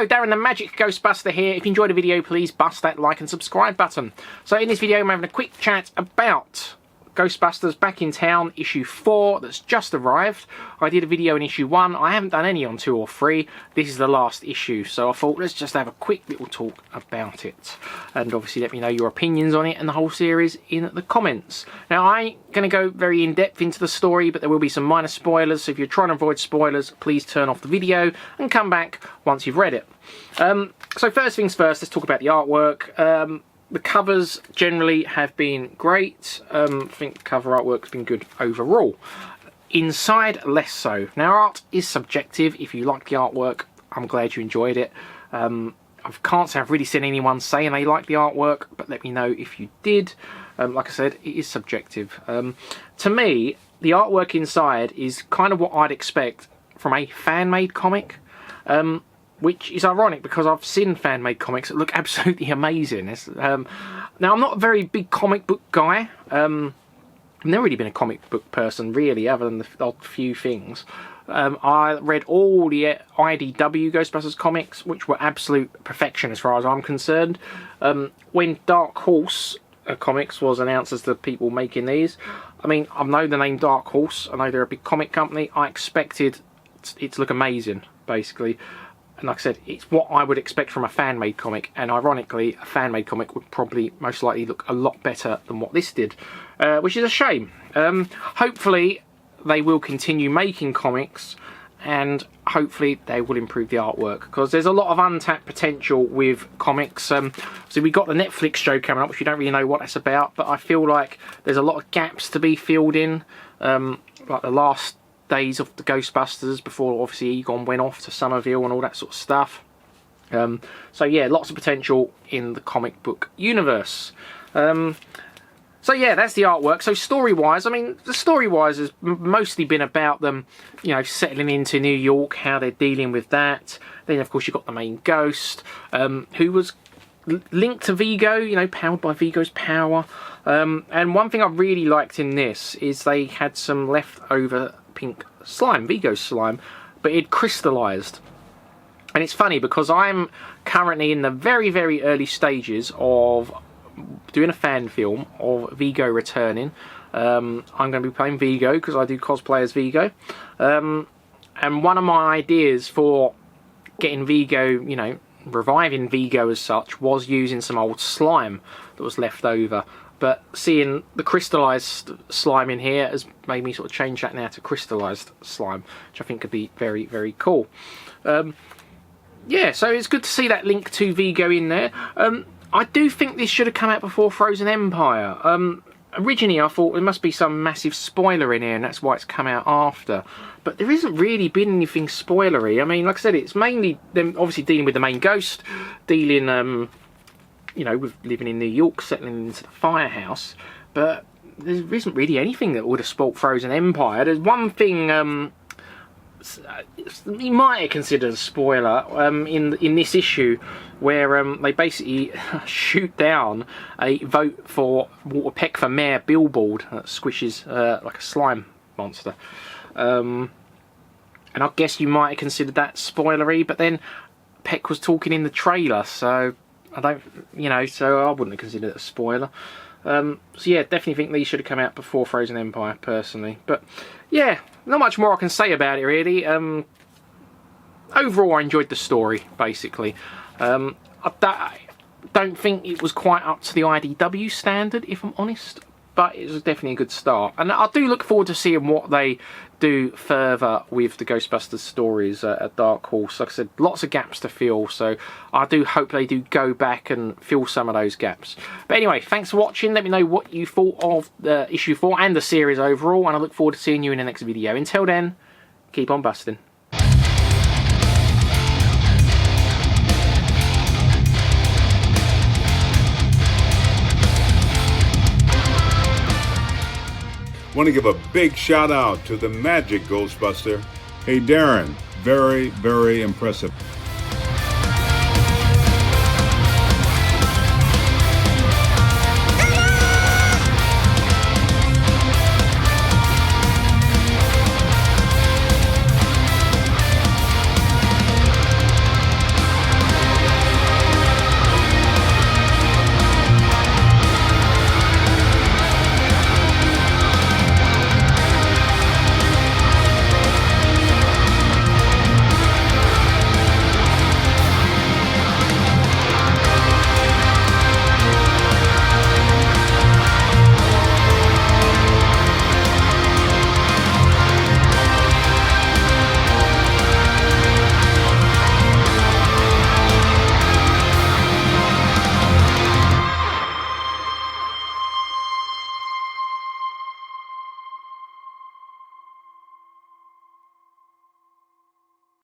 Hello, Darren the Magic Ghostbuster here. If you enjoyed the video, please bust that like and subscribe button. So in this video, I'm having a quick chat about Ghostbusters Back in Town issue 4 that's just arrived. I did a video in issue 1. I haven't done any on 2 or 3. This is the last issue, so I thought let's just have a quick little talk about it. And obviously let me know your opinions on it and the whole series in the comments. Now I ain't going to go very in-depth into the story, but there will be some minor spoilers, so if you're trying to avoid spoilers, please turn off the video and come back once you've read it. So first things first, let's talk about the artwork. The covers generally have been great. I think the cover artwork's been good overall. Inside, less so. Now, art is subjective. If you like the artwork, I'm glad you enjoyed it. I can't say I've really seen anyone saying they like the artwork, but let me know if you did. Like I said, it is subjective. To me, the artwork inside is kind of what I'd expect from a fan-made comic. Which is ironic because I've seen fan-made comics that look absolutely amazing. Now, I'm not a very big comic book guy. I've never really been a comic book person, really, other than the odd few things. I read all the IDW Ghostbusters comics, which were absolute perfection as far as I'm concerned. When Dark Horse Comics was announced as the people making these, I mean, I know the name Dark Horse. I know they're a big comic company. I expected it to look amazing, basically. And like I said, it's what I would expect from a fan-made comic, and ironically, a fan-made comic would probably most likely look a lot better than what this did, which is a shame. Hopefully, they will continue making comics, and hopefully they will improve the artwork, because there's a lot of untapped potential with comics. So we got the Netflix show coming up, which we don't really know what that's about, but I feel like there's a lot of gaps to be filled in, like the last days of the Ghostbusters before obviously Egon went off to Somerville and all that sort of stuff. So yeah, lots of potential in the comic book universe. So yeah, that's the artwork. So story-wise, I mean, the story-wise has mostly been about them, you know, settling into New York, how they're dealing with that. Then of course you've got the main ghost, who was linked to Vigo, you know, powered by Vigo's power. And one thing I really liked in this is they had some leftover pink slime, Vigo slime, but it crystallized. And it's funny because I'm currently in the very, very early stages of doing a fan film of Vigo returning. I'm going to be playing Vigo because I do cosplay as Vigo. And one of my ideas for getting Vigo, you know, reviving Vigo as such, was using some old slime that was left over. But seeing the crystallised slime in here has made me sort of change that now to crystallised slime, which I think could be very, very cool. Yeah, so it's good to see that link to Vigo in there. I do think this should have come out before Frozen Empire. Originally I thought there must be some massive spoiler in here and that's why it's come out after. But there isn't really been anything spoilery. I mean, like I said, it's mainly them obviously dealing with the main ghost, dealing you know, with living in New York, settling into the firehouse, but there isn't really anything that would have spoilt Frozen Empire. There's one thing you might have considered a spoiler in this issue, where they basically shoot down a vote for Walter Peck for mayor billboard that squishes like a slime monster. And I guess you might have considered that spoilery, but then Peck was talking in the trailer, so I don't, you know, so I wouldn't have considered it a spoiler. So yeah, definitely think these should have come out before Frozen Empire, personally. But yeah, not much more I can say about it, really. Overall, I enjoyed the story, basically. I don't think it was quite up to the IDW standard, if I'm honest. But it was definitely a good start. And I do look forward to seeing what they do further with the Ghostbusters stories at Dark Horse. Like I said, lots of gaps to fill, so I do hope they do go back and fill some of those gaps. But anyway, thanks for watching. Let me know what you thought of issue 4 and the series overall, and I look forward to seeing you in the next video. Until then, keep on busting. Want to give a big shout out to the Magic Ghostbuster. Hey Darren, very, very impressive.